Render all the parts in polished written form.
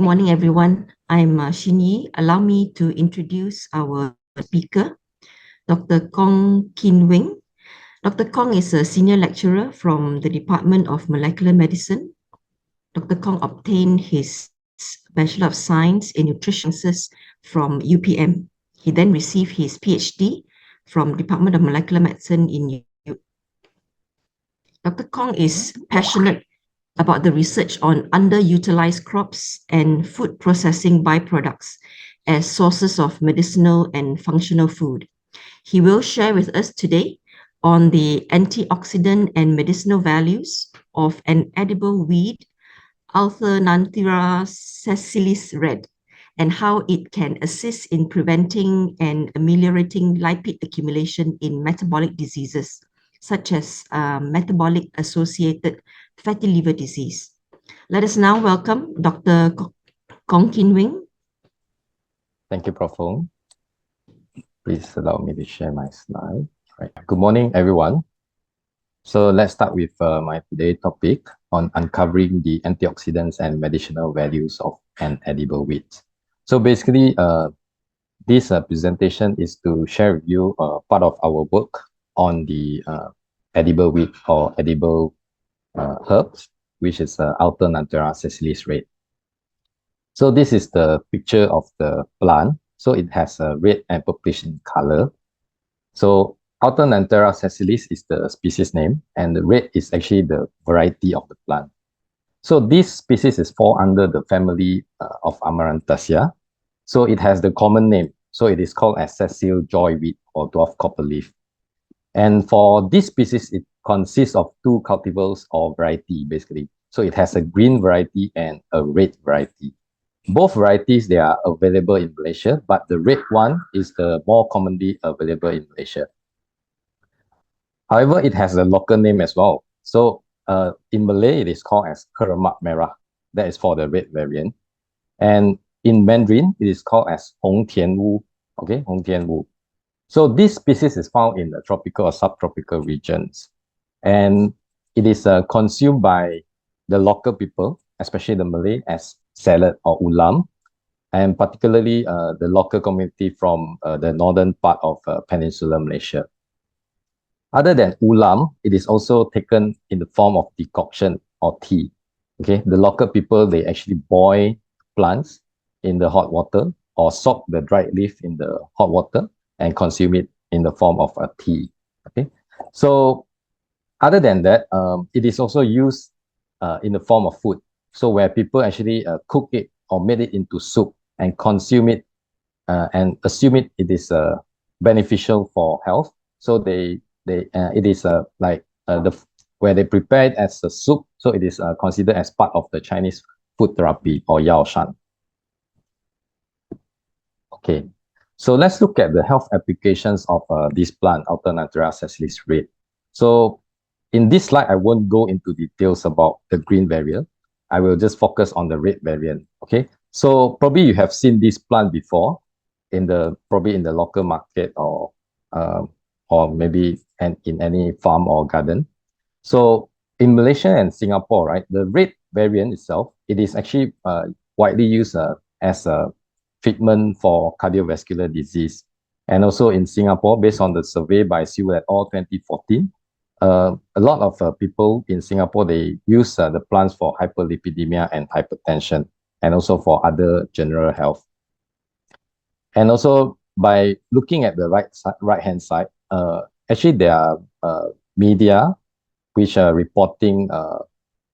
morning, everyone. I'm Shin. Allow me to introduce our speaker, Dr. Kong Kin Weng. Dr. Kong is a senior lecturer from the Department of Molecular Medicine. Dr. Kong obtained his Bachelor of Science in Nutrition Sciences from UPM. He then received his PhD from Department of Molecular Medicine in Dr. Kong is passionate about the research on underutilized crops and food processing byproducts as sources of medicinal and functional food. He will share with us today on the antioxidant and medicinal values of an edible weed, Alternanthera sessilis red, and how it can assist in preventing and ameliorating lipid accumulation in metabolic diseases, such as metabolic associated fatty liver disease. Let us now welcome Dr. Kong Kin Weng. Thank you, Prof. Fung. Please allow me to share my slide. Right. Good morning, everyone. So let's start with my today's topic on uncovering the antioxidants and medicinal values of an edible wheat. So basically, this presentation is to share with you part of our work on the edible wheat or edible herbs, which is Alternanthera sessilis red. So this is the picture of the plant. So it has a red and purplish in color. So Alternanthera sessilis is the species name, and the red is actually the variety of the plant. So this species is fall under the family of Amarantaceae. So it has the common name. So it is called as sessile joy wheat or dwarf copperleaf. And for this species, it consists of two cultivars or variety, basically. So it has a green variety and a red variety. Both varieties, they are available in Malaysia, but the red one is the more commonly available in Malaysia. However, it has a local name as well. So in Malay, it is called as Keramat Merah. That is for the red variant. And in Mandarin, it is called as Hong Tian Wu. Okay, Hong Tian Wu. So this species is found in the tropical or subtropical regions. And it is consumed by the local people, especially the Malay, as salad or ulam, and particularly the local community from the northern part of Peninsular Malaysia. Other than ulam, it is also taken in the form of decoction or tea. Okay, the local people, they actually boil plants in the hot water or soak the dried leaf in the hot water and consume it in the form of a tea. Okay, so other than that, it is also used in the form of food. So where people actually cook it or made it into soup and consume it and assume it is beneficial for health. So it is where they prepare it as a soup. So it is considered as part of the Chinese food therapy or Yao Shan. Okay, so let's look at the health applications of this plant, Alternanthera sessilis red. So in this slide, I won't go into details about the green variant. I will just focus on the red variant. Okay, so probably you have seen this plant before probably in the local market or maybe in any farm or garden. So in Malaysia and Singapore, right, the red variant itself, it is actually widely used as a treatment for cardiovascular disease. And also in Singapore, based on the survey by Siu et al. 2014, a lot of people in Singapore, they use the plants for hyperlipidemia and hypertension, and also for other general health. And also by looking at the right-hand side, actually there are media which are reporting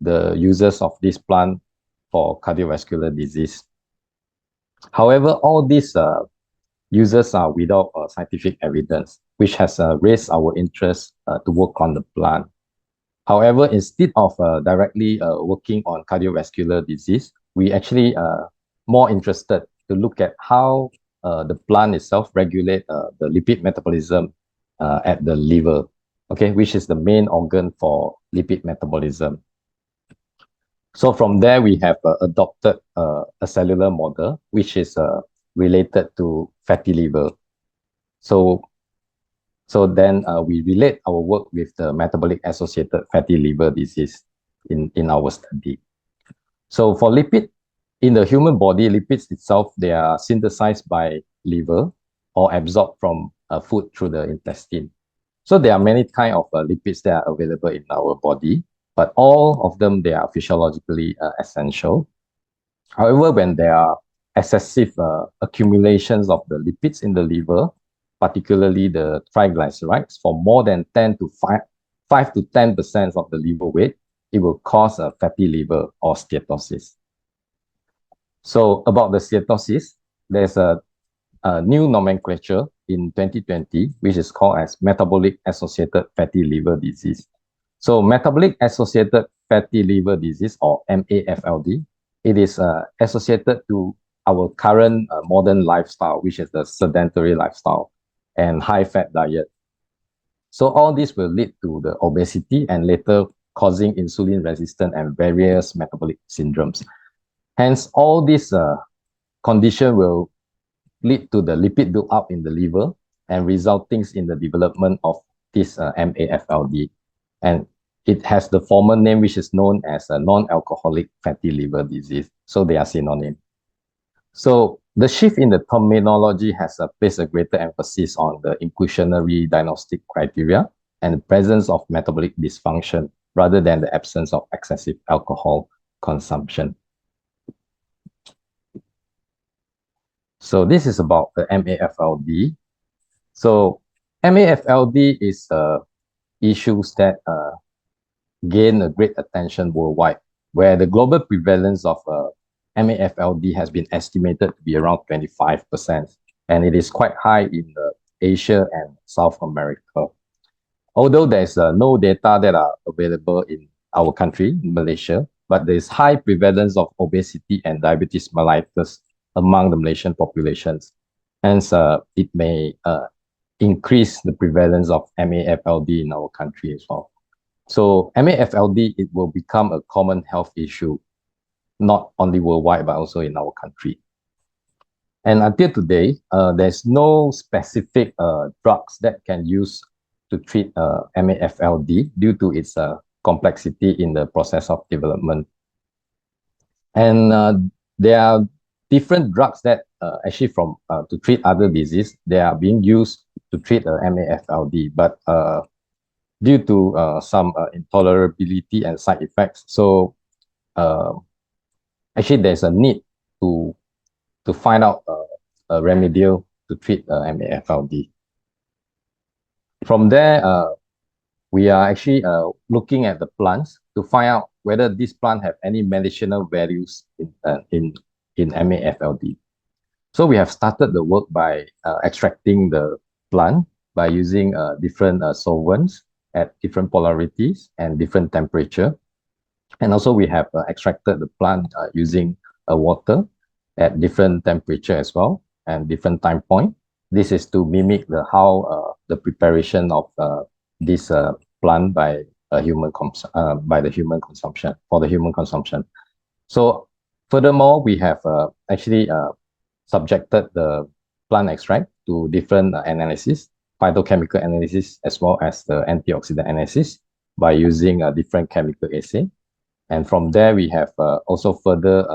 the uses of this plant for cardiovascular disease. However, all these uses are without scientific evidence, which has raised our interest to work on the plant. However, instead of directly working on cardiovascular disease, we actually more interested to look at how the plant itself regulate the lipid metabolism at the liver, okay, which is the main organ for lipid metabolism. So from there, we have adopted a cellular model, which is related to fatty liver. So then we relate our work with the metabolic associated fatty liver disease in our study. So for lipid in the human body, lipids itself, they are synthesized by liver or absorbed from food through the intestine. So there are many kinds of lipids that are available in our body, but all of them, they are physiologically essential. However, when there are excessive accumulations of the lipids in the liver, particularly the triglycerides, for more than 10 to 5 to 10% of the liver weight, it will cause a fatty liver or steatosis. So about the steatosis, there's a new nomenclature in 2020, which is called as metabolic associated fatty liver disease. So metabolic associated fatty liver disease, or MAFLD, it is associated to our current modern lifestyle, which is the sedentary lifestyle and high-fat diet. So all this will lead to the obesity and later causing insulin resistance and various metabolic syndromes. Hence, all this condition will lead to the lipid buildup in the liver and resulting in the development of this MAFLD. And it has the former name, which is known as a non-alcoholic fatty liver disease. So they are synonym. So the shift in the terminology has placed a greater emphasis on the inclusionary diagnostic criteria and the presence of metabolic dysfunction rather than the absence of excessive alcohol consumption. So this is about the MAFLD. So MAFLD is issues that gain a great attention worldwide, where the global prevalence of MAFLD has been estimated to be around 25%, and it is quite high in Asia and South America. Although there's no data that are available in our country, in Malaysia, but there's high prevalence of obesity and diabetes mellitus among the Malaysian populations. Hence, it may increase the prevalence of MAFLD in our country as well. So MAFLD, it will become a common health issue, not only worldwide, but also in our country. And until today, there's no specific drugs that can use to treat MAFLD due to its complexity in the process of development. And there are different drugs that actually from to treat other disease, they are being used to treat MAFLD, but due to some intolerability and side effects, so actually there's a need to find out a remedial to treat MAFLD. From there, we are actually looking at the plants to find out whether this plant have any medicinal values in MAFLD. So we have started the work by extracting the plant by using different solvents at different polarities and different temperature. And also we have extracted the plant using water at different temperature as well and different time point. This is to mimic how the preparation of this plant by the human consumption, for the human consumption. So furthermore, we have actually subjected the plant extract to different analysis, phytochemical analysis, as well as the antioxidant analysis by using a different chemical assay. And from there, we have also further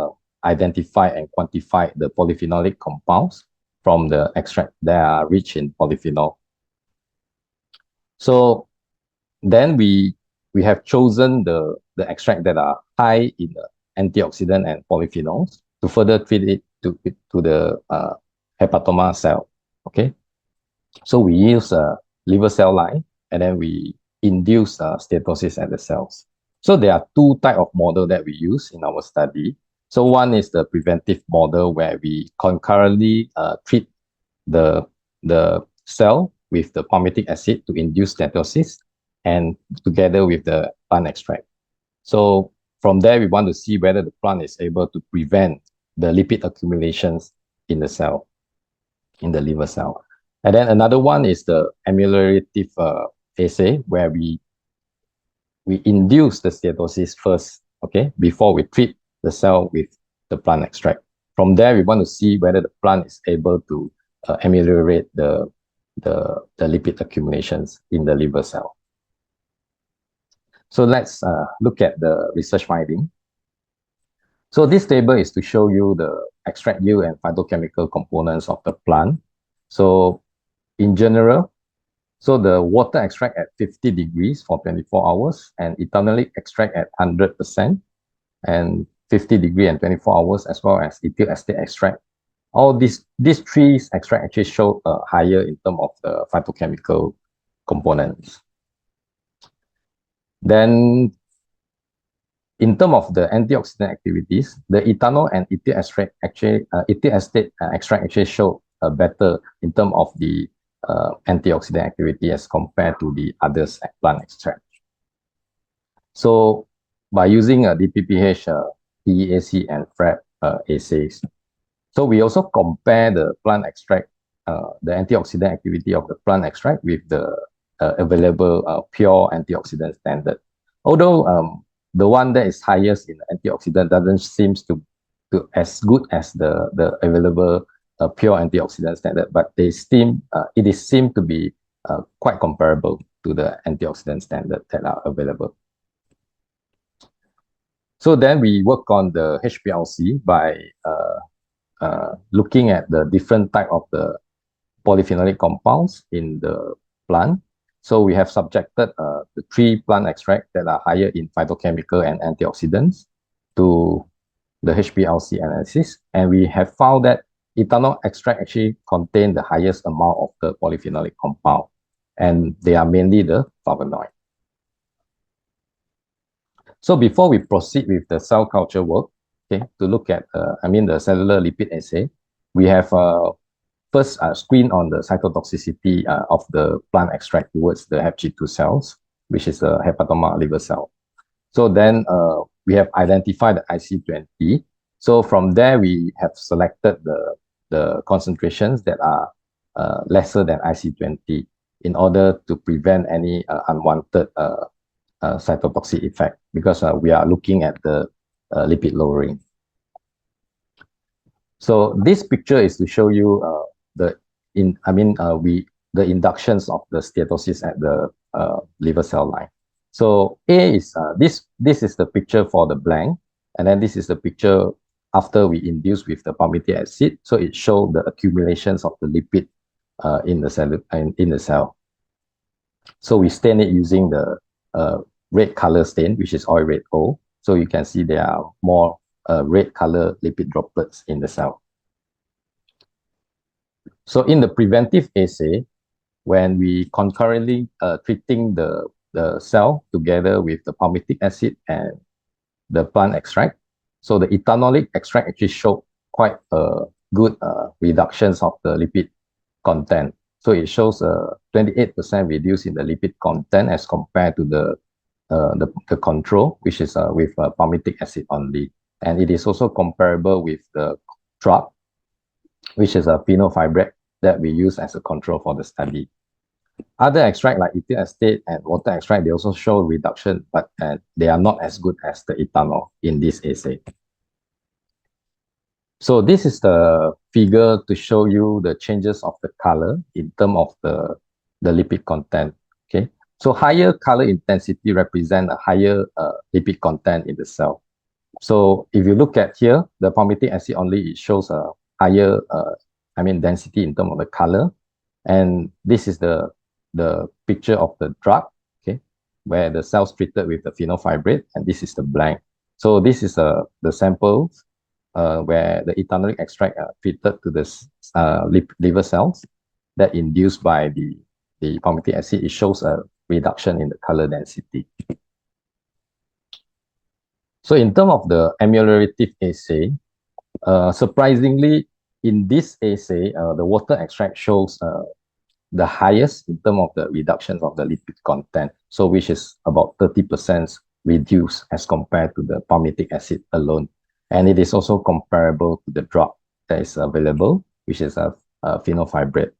identified and quantified the polyphenolic compounds from the extract that are rich in polyphenol. So then we have chosen the extract that are high in antioxidant and polyphenols to further treat it to the hepatoma cell. Okay, so we use a liver cell line and then we induce steatosis at the cells. So there are two types of model that we use in our study. So one is the preventive model where we concurrently treat the cell with the palmitic acid to induce steatosis and together with the plant extract. So from there, we want to see whether the plant is able to prevent the lipid accumulations in the cell, in the liver cell. And then another one is the ameliorative assay where we induce the steatosis first, okay, before we treat the cell with the plant extract. From there, we want to see whether the plant is able to ameliorate the lipid accumulations in the liver cell. So let's look at the research finding. So this table is to show you the extract yield and phytochemical components of the plant. So in general, so the water extract at 50 degrees for 24 hours and ethanolic extract at 100% and 50 degree and 24 hours, as well as ethyl acetate extract. All these three extract actually show higher in terms of the phytochemical components. Then in terms of the antioxidant activities, the ethanol and ethyl extract actually, ethyl acetate extract actually show better in terms of the antioxidant activity as compared to the others plant extract. So by using a DPPH, PEAC, and FRAP assays, so we also compare the plant extract, the antioxidant activity of the plant extract with the available pure antioxidant standard. Although the one that is highest in antioxidant doesn't seem to as good as the available pure antioxidant standard, but they seem it is seem to be quite comparable to the antioxidant standard that are available. So then we work on the HPLC by looking at the different type of the polyphenolic compounds in the plant. So we have subjected the 3 plant extracts that are higher in phytochemical and antioxidants to the HPLC analysis, and we have found that ethanol extract actually contain the highest amount of the polyphenolic compound, and they are mainly the flavonoid. So before we proceed with the cell culture work, okay, to look at the cellular lipid assay, we have first screen on the cytotoxicity of the plant extract towards the HepG2 cells, which is the hepatoma liver cell. So then we have identified the IC20. So from there, we have selected the concentrations that are lesser than IC20 in order to prevent any unwanted cytotoxic effect, because we are looking at the lipid lowering. So this picture is to show you the inductions of the steatosis at the liver cell line. So A is this is the picture for the blank, and then this is the picture after we induce with the palmitic acid. So it shows the accumulations of the lipid in the cell. So we stain it using the red color stain, which is oil red O. So you can see there are more red color lipid droplets in the cell. So in the preventive assay, when we concurrently treating the cell together with the palmitic acid and the plant extract, so the ethanolic extract actually showed quite good reductions of the lipid content. So it shows a 28% reduce in the lipid content as compared to the control, which is with palmitic acid only. And it is also comparable with the drug, which is a fenofibrate that we use as a control for the study. Other extract like ethyl acetate and water extract, they also show reduction, but they are not as good as the ethanol in this assay. So this is the figure to show you the changes of the color in terms of the lipid content. Okay, so higher color intensity represent a higher lipid content in the cell. So if you look at here, the palmitic acid only, it shows a higher density in terms of the color, and this is the picture of the drug, okay, where the cells treated with the fenofibrate, and this is the blank. So this is the samples where the ethanolic extract treated to the liver cells that induced by the palmitic acid. It shows a reduction in the color density. So in terms of the ameliorative assay, surprisingly, in this assay, the water extract shows the highest in terms of the reductions of the lipid content, so which is about 30% reduced as compared to the palmitic acid alone. And it is also comparable to the drug that is available, which is a fenofibrate.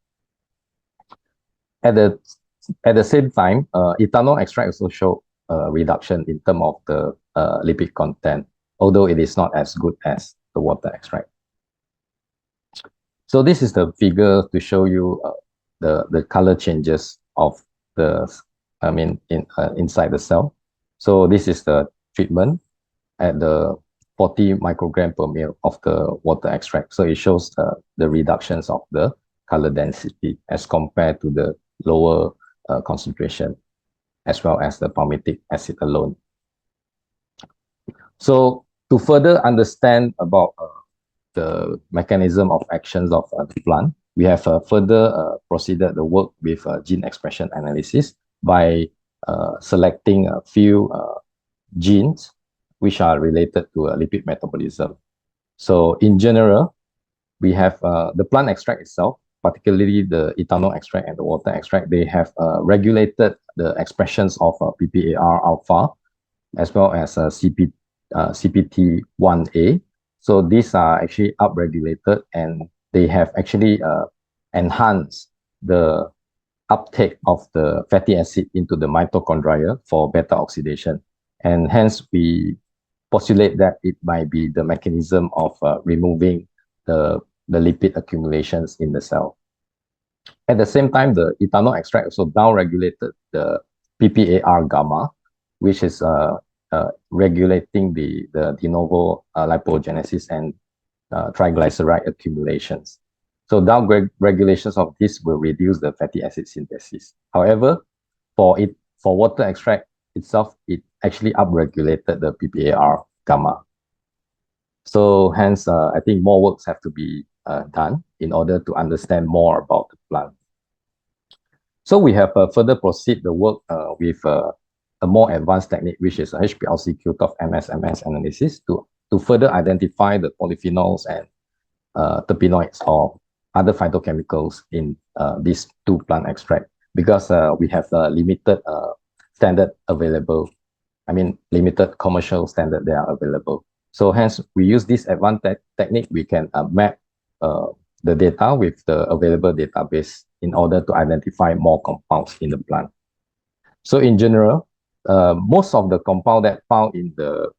At the same time, ethanol extract also show reduction in terms of the lipid content, although it is not as good as the water extract. So this is the figure to show you the color changes of the inside the cell. So this is the treatment at the 40 microgram per ml of the water extract. So it shows the reductions of the color density as compared to the lower concentration, as well as the palmitic acid alone. So to further understand about the mechanism of actions of the plant, we have further proceeded the work with gene expression analysis by selecting a few genes which are related to lipid metabolism. So in general, we have the plant extract itself, particularly the ethanol extract and the water extract. They have regulated the expressions of PPAR alpha as well as CPT1A. So these are actually upregulated, and they have actually enhanced the uptake of the fatty acid into the mitochondria for beta oxidation. And hence we postulate that it might be the mechanism of removing the lipid accumulations in the cell. At the same time, the ethanol extract also downregulated the PPAR gamma, which is regulating the de novo lipogenesis and triglyceride accumulations. So down regulations of this will reduce the fatty acid synthesis. However, for water extract itself, it actually upregulated the PPAR gamma. So hence, I think more works have to be done in order to understand more about the plant. So we have further proceed the work with a more advanced technique, which is HPLC Q-TOF MS analysis to further identify the polyphenols and terpenoids or other phytochemicals in these two plant extract, because we have limited standard available. I mean, limited commercial standard that are available. So hence, we use this advanced technique. We can map the data with the available database in order to identify more compounds in the plant. So in general, most of the compound that found in the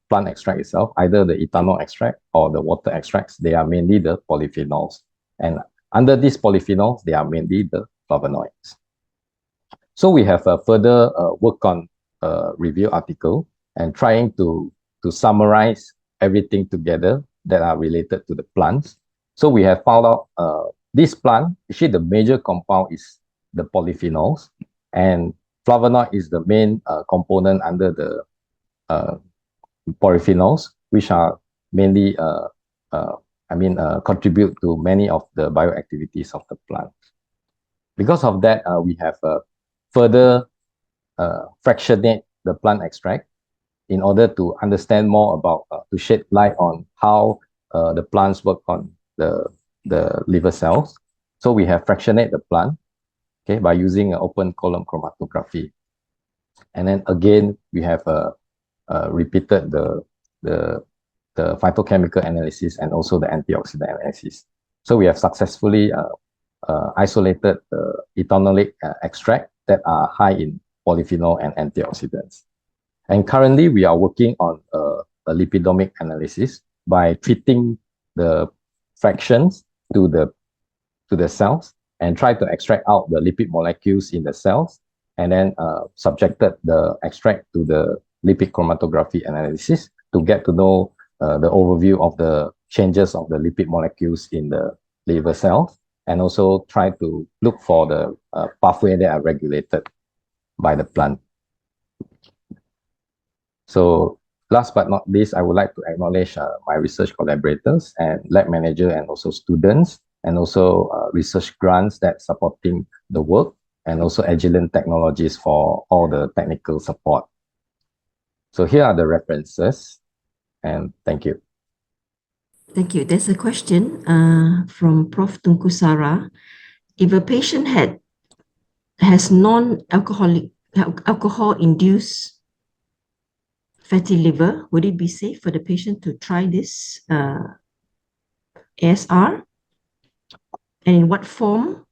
plant extract itself, either the ethanol extract or the water extracts, they are mainly the polyphenols. And under these polyphenols, they are mainly the flavonoids. So we have further work on a review article and trying to summarize everything together that are related to the plants. So we have found out this plant, actually the major compound is the polyphenols, and flavonoid is the main component under the polyphenols, which are mainly contribute to many of the bioactivities of the plant. Because of that, we have further fractionate the plant extract in order to understand more about, to shed light on how the plants work on the liver cells. So we have fractionate the plant, okay, by using an open column chromatography. And then again, we have repeated the phytochemical analysis and also the antioxidant analysis. So we have successfully isolated the ethanolic extract that are high in polyphenol and antioxidants. And currently, we are working on a lipidomic analysis by treating the fractions to the cells and try to extract out the lipid molecules in the cells, and then subjected the extract to the lipid chromatography analysis to get to know the overview of the changes of the lipid molecules in the liver cells, and also try to look for the pathway that are regulated by the plant. So last but not least, I would like to acknowledge my research collaborators and lab manager and also students, and also research grants that supporting the work, and also Agilent Technologies for all the technical support. So here are the references, and thank you. Thank you. There's a question from Prof. Tunku Sara. If a patient has alcohol-induced fatty liver, would it be safe for the patient to try this ASR? And in what form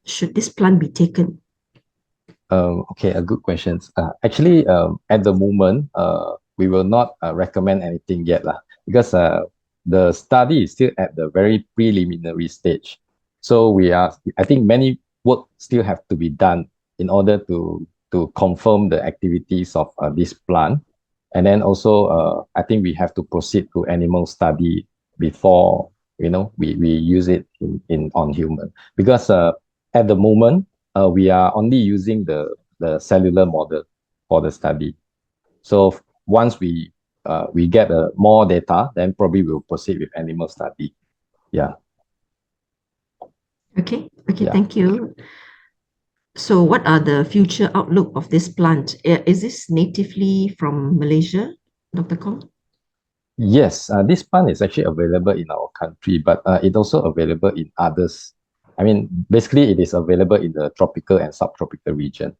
should this plant be taken? Okay, a good question. Actually, at the moment, we will not recommend anything yet, because the study is still at the very preliminary stage. So I think many work still have to be done in order to confirm the activities of this plant. And then also, I think we have to proceed to animal study before, we use it on human. Because at the moment, we are only using the cellular model for the study. So once we get more data, then probably we'll proceed with animal study. Yeah. Okay, Yeah. thank you. So what are the future outlook of this plant? Is this natively from Malaysia, Dr. Kong? Yes, this plant is actually available in our country, but it also available in others. I mean, basically, it is available in the tropical and subtropical region.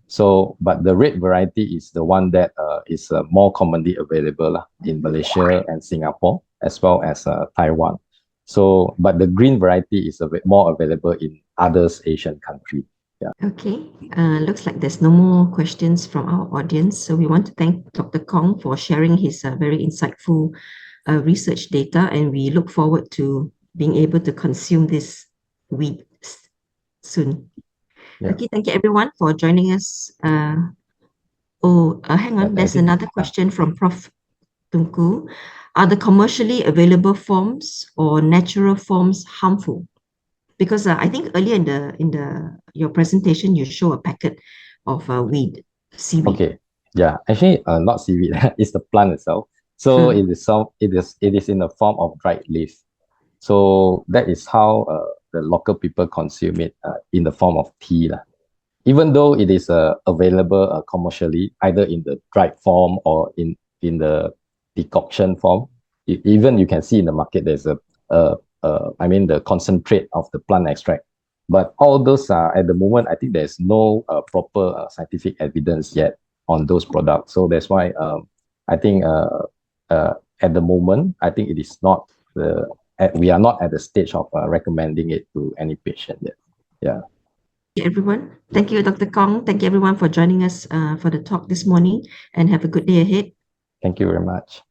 So, but the red variety is the one that is more commonly available in Malaysia and Singapore, as well as Taiwan. So, but the green variety is more available in others Asian countries. Yeah. Okay, looks like there's no more questions from our audience. So we want to thank Dr. Kong for sharing his very insightful research data, and we look forward to being able to consume this weed soon. Yeah. Okay, thank you everyone for joining us. Hang on, there's another question from Prof. Tunku. Are the commercially available forms or natural forms harmful? Because I think earlier in your presentation you show a packet of weed, seaweed. Okay. Yeah. Actually, not seaweed. It's the plant itself. So it is in the form of dried leaf. So that is how the local people consume it in the form of tea lah. Even though it is available commercially, either in the dried form or in the decoction form. Even you can see in the market there's the concentrate of the plant extract. But all those are at the moment, I think there's no proper scientific evidence yet on those products. So that's why I think at the moment, I think it is not we are not at the stage of recommending it to any patient yet. Yeah. Everyone, thank you, Dr. Kong. Thank you everyone for joining us for the talk this morning, and have a good day ahead. Thank you very much.